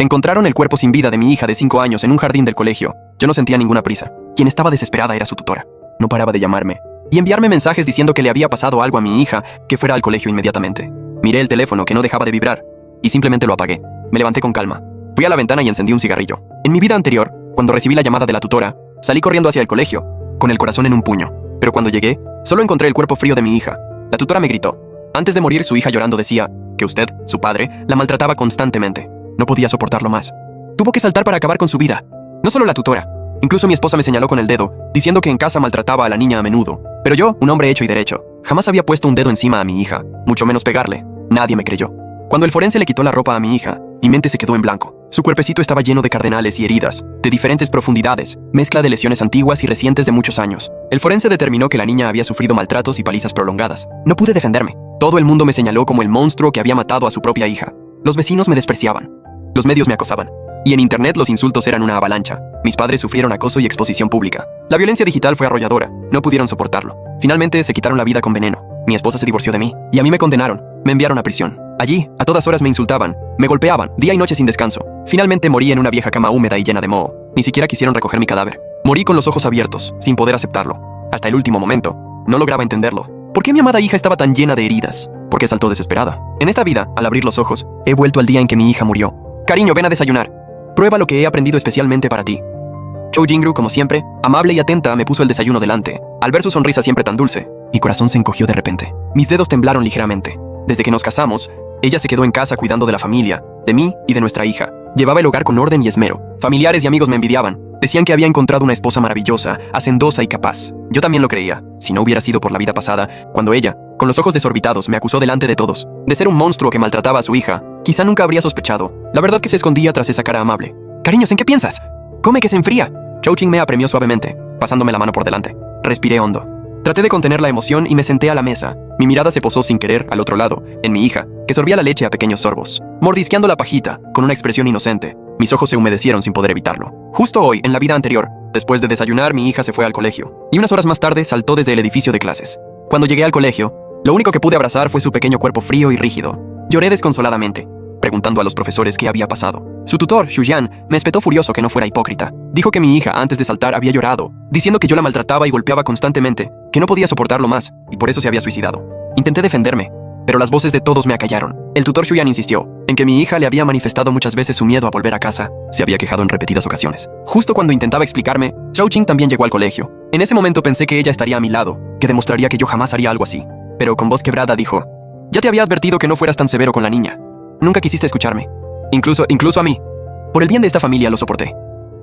Encontraron el cuerpo sin vida de mi hija de 5 años en un jardín del colegio. Yo no sentía ninguna prisa. Quien estaba desesperada era su tutora. No paraba de llamarme y enviarme mensajes diciendo que le había pasado algo a mi hija, que fuera al colegio inmediatamente. Miré el teléfono que no dejaba de vibrar y simplemente lo apagué. Me levanté con calma. Fui a la ventana y encendí un cigarrillo. En mi vida anterior, cuando recibí la llamada de la tutora, salí corriendo hacia el colegio, con el corazón en un puño. Pero cuando llegué, solo encontré el cuerpo frío de mi hija. La tutora me gritó. Antes de morir, su hija llorando decía que usted, su padre, la maltrataba constantemente. No podía soportarlo más. Tuvo que saltar para acabar con su vida. No solo la tutora. Incluso mi esposa me señaló con el dedo, diciendo que en casa maltrataba a la niña a menudo. Pero yo, un hombre hecho y derecho, jamás había puesto un dedo encima a mi hija, mucho menos pegarle. Nadie me creyó. Cuando el forense le quitó la ropa a mi hija, mi mente se quedó en blanco. Su cuerpecito estaba lleno de cardenales y heridas, de diferentes profundidades, mezcla de lesiones antiguas y recientes de muchos años. El forense determinó que la niña había sufrido maltratos y palizas prolongadas. No pude defenderme. Todo el mundo me señaló como el monstruo que había matado a su propia hija. Los vecinos me despreciaban. Los medios me acosaban. Y en internet los insultos eran una avalancha. Mis padres sufrieron acoso y exposición pública. La violencia digital fue arrolladora. No pudieron soportarlo. Finalmente se quitaron la vida con veneno. Mi esposa se divorció de mí. Y a mí me condenaron. Me enviaron a prisión. Allí, a todas horas me insultaban. Me golpeaban, día y noche sin descanso. Finalmente morí en una vieja cama húmeda y llena de moho. Ni siquiera quisieron recoger mi cadáver. Morí con los ojos abiertos, sin poder aceptarlo. Hasta el último momento. No lograba entenderlo. ¿Por qué mi amada hija estaba tan llena de heridas? ¿Por qué saltó desesperada? En esta vida, al abrir los ojos, he vuelto al día en que mi hija murió. Cariño, ven a desayunar. Prueba lo que he aprendido especialmente para ti. Chou Jingru, como siempre, amable y atenta, me puso el desayuno delante. Al ver su sonrisa siempre tan dulce, mi corazón se encogió de repente. Mis dedos temblaron ligeramente. Desde que nos casamos, ella se quedó en casa cuidando de la familia, de mí y de nuestra hija. Llevaba el hogar con orden y esmero. Familiares y amigos me envidiaban. Decían que había encontrado una esposa maravillosa, hacendosa y capaz. Yo también lo creía, si no hubiera sido por la vida pasada, cuando ella, con los ojos desorbitados, me acusó delante de todos, de ser un monstruo que maltrataba a su hija. Quizá nunca habría sospechado. La verdad que se escondía tras esa cara amable. Cariños, ¿en qué piensas? Come que se enfría. Chou Ching me apremió suavemente, pasándome la mano por delante. Respiré hondo. Traté de contener la emoción y me senté a la mesa. Mi mirada se posó sin querer al otro lado, en mi hija, que sorbía la leche a pequeños sorbos, mordisqueando la pajita, con una expresión inocente. Mis ojos se humedecieron sin poder evitarlo. Justo hoy, en la vida anterior, después de desayunar, mi hija se fue al colegio, y unas horas más tarde saltó desde el edificio de clases. Cuando llegué al colegio, lo único que pude abrazar fue su pequeño cuerpo frío y rígido. Lloré desconsoladamente, preguntando a los profesores qué había pasado. Su tutor, Xu Yan, me espetó furioso que no fuera hipócrita. Dijo que mi hija, antes de saltar, había llorado, diciendo que yo la maltrataba y golpeaba constantemente, que no podía soportarlo más, y por eso se había suicidado. Intenté defenderme, pero las voces de todos me acallaron. El tutor Xu Yan insistió en que mi hija le había manifestado muchas veces su miedo a volver a casa. Se había quejado en repetidas ocasiones. Justo cuando intentaba explicarme, Chou Ching también llegó al colegio. En ese momento pensé que ella estaría a mi lado, que demostraría que yo jamás haría algo así. Pero con voz quebrada dijo: ya te había advertido que no fueras tan severo con la niña. Nunca quisiste escucharme. Incluso a mí. Por el bien de esta familia lo soporté.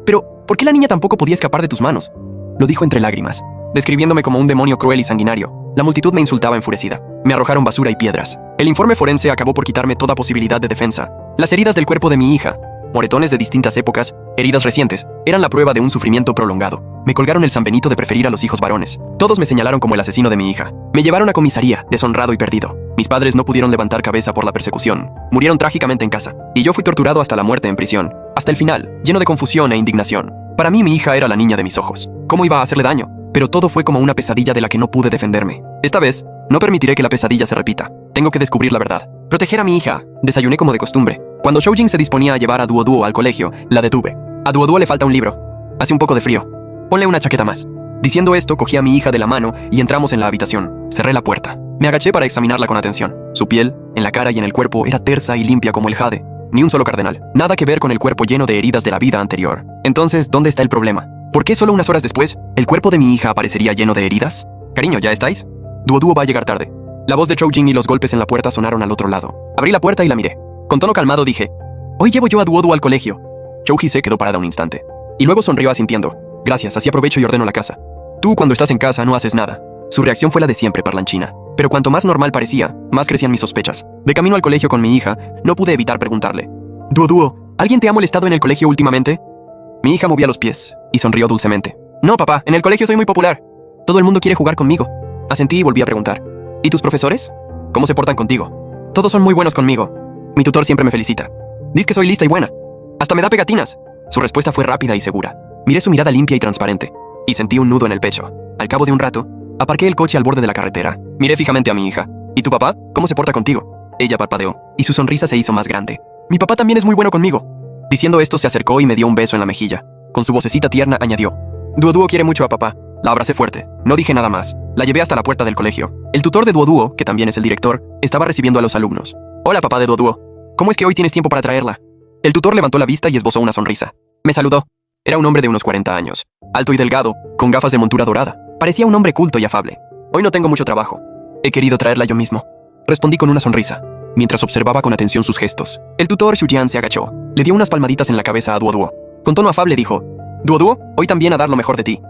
Pero, ¿por qué la niña tampoco podía escapar de tus manos? Lo dijo entre lágrimas, describiéndome como un demonio cruel y sanguinario. La multitud me insultaba enfurecida. Me arrojaron basura y piedras. El informe forense acabó por quitarme toda posibilidad de defensa. Las heridas del cuerpo de mi hija, moretones de distintas épocas, heridas recientes, eran la prueba de un sufrimiento prolongado. Me colgaron el San Benito de preferir a los hijos varones. Todos me señalaron como el asesino de mi hija. Me llevaron a comisaría, deshonrado y perdido. Mis padres no pudieron levantar cabeza por la persecución. Murieron trágicamente en casa. Y yo fui torturado hasta la muerte en prisión. Hasta el final, lleno de confusión e indignación. Para mí, mi hija era la niña de mis ojos. ¿Cómo iba a hacerle daño? Pero todo fue como una pesadilla de la que no pude defenderme. Esta vez, no permitiré que la pesadilla se repita. Tengo que descubrir la verdad. Proteger a mi hija. Desayuné como de costumbre. Cuando Chou Jing se disponía a llevar a Duo Duo al colegio, la detuve. A Duo Duo le falta un libro. Hace un poco de frío. Ponle una chaqueta más. Diciendo esto, cogí a mi hija de la mano y entramos en la habitación. Cerré la puerta. Me agaché para examinarla con atención. Su piel, en la cara y en el cuerpo, era tersa y limpia como el jade. Ni un solo cardenal. Nada que ver con el cuerpo lleno de heridas de la vida anterior. Entonces, ¿dónde está el problema? ¿Por qué solo unas horas después, el cuerpo de mi hija aparecería lleno de heridas? Cariño, ¿ya estáis? Duo Duo va a llegar tarde. La voz de Chou Jing y los golpes en la puerta sonaron al otro lado. Abrí la puerta y la miré. Con tono calmado dije: hoy llevo yo a Duo Duo al colegio. Chou Ji se quedó parada un instante. Y luego sonrió asintiendo. Gracias, así aprovecho y ordeno la casa. Tú, cuando estás en casa, no haces nada. Su reacción fue la de siempre, parlanchina. Pero cuanto más normal parecía, más crecían mis sospechas. De camino al colegio con mi hija, no pude evitar preguntarle: Duo Duo, ¿alguien te ha molestado en el colegio últimamente? Mi hija movía los pies y sonrió dulcemente. No, papá, en el colegio soy muy popular. Todo el mundo quiere jugar conmigo. Asentí y volví a preguntar: ¿y tus profesores? ¿Cómo se portan contigo? Todos son muy buenos conmigo. Mi tutor siempre me felicita. Dice que soy lista y buena. Hasta me da pegatinas. Su respuesta fue rápida y segura. Miré su mirada limpia y transparente y sentí un nudo en el pecho. Al cabo de un rato, aparqué el coche al borde de la carretera. Miré fijamente a mi hija. ¿Y tu papá? ¿Cómo se porta contigo? Ella parpadeó y su sonrisa se hizo más grande. Mi papá también es muy bueno conmigo. Diciendo esto se acercó y me dio un beso en la mejilla. Con su vocecita tierna añadió: Duoduo quiere mucho a papá. La abracé fuerte. No dije nada más. La llevé hasta la puerta del colegio. El tutor de Duoduo, que también es el director, estaba recibiendo a los alumnos. Hola, papá de Duoduo. ¿Cómo es que hoy tienes tiempo para traerla? El tutor levantó la vista y esbozó una sonrisa. Me saludó. Era un hombre de unos 40 años, alto y delgado, con gafas de montura dorada. Parecía un hombre culto y afable. Hoy no tengo mucho trabajo. He querido traerla yo mismo. Respondí con una sonrisa, mientras observaba con atención sus gestos. El tutor Xujian se agachó. Le dio unas palmaditas en la cabeza a Duoduo. Con tono afable dijo: Duoduo, hoy también a dar lo mejor de ti.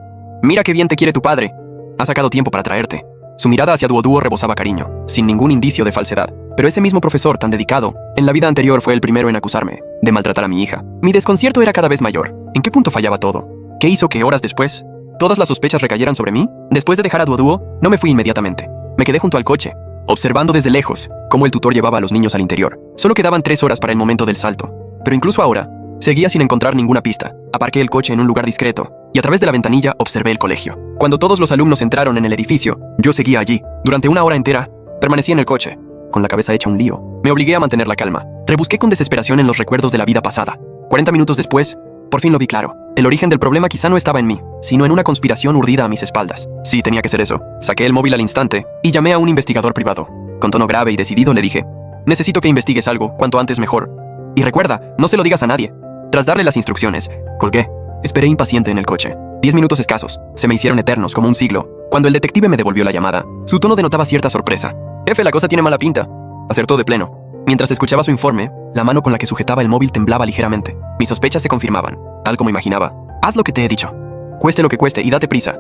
Mira qué bien te quiere tu padre. Ha sacado tiempo para traerte. Su mirada hacia Duoduo rebosaba cariño, sin ningún indicio de falsedad. Pero ese mismo profesor tan dedicado, en la vida anterior fue el primero en acusarme de maltratar a mi hija. Mi desconcierto era cada vez mayor. ¿En qué punto fallaba todo? ¿Qué hizo que horas después todas las sospechas recayeran sobre mí? Después de dejar a Duoduo, no me fui inmediatamente. Me quedé junto al coche, observando desde lejos cómo el tutor llevaba a los niños al interior. Solo quedaban 3 horas para el momento del salto. Pero incluso ahora, seguía sin encontrar ninguna pista. Aparqué el coche en un lugar discreto y a través de la ventanilla observé el colegio. Cuando todos los alumnos entraron en el edificio, yo seguía allí. Durante una hora entera, permanecí en el coche, con la cabeza hecha un lío. Me obligué a mantener la calma. Rebusqué con desesperación en los recuerdos de la vida pasada. 40 minutos después, por fin lo vi claro. El origen del problema quizá no estaba en mí, sino en una conspiración urdida a mis espaldas. Sí, tenía que ser eso. Saqué el móvil al instante y llamé a un investigador privado. Con tono grave y decidido le dije: necesito que investigues algo, cuanto antes mejor. Y recuerda, no se lo digas a nadie. Tras darle las instrucciones, colgué. Esperé impaciente en el coche. 10 minutos escasos. Se me hicieron eternos, como un siglo. Cuando el detective me devolvió la llamada, su tono denotaba cierta sorpresa. Jefe, la cosa tiene mala pinta. Acertó de pleno. Mientras escuchaba su informe, la mano con la que sujetaba el móvil temblaba ligeramente. Mis sospechas se confirmaban, tal como imaginaba. Haz lo que te he dicho. Cueste lo que cueste y date prisa.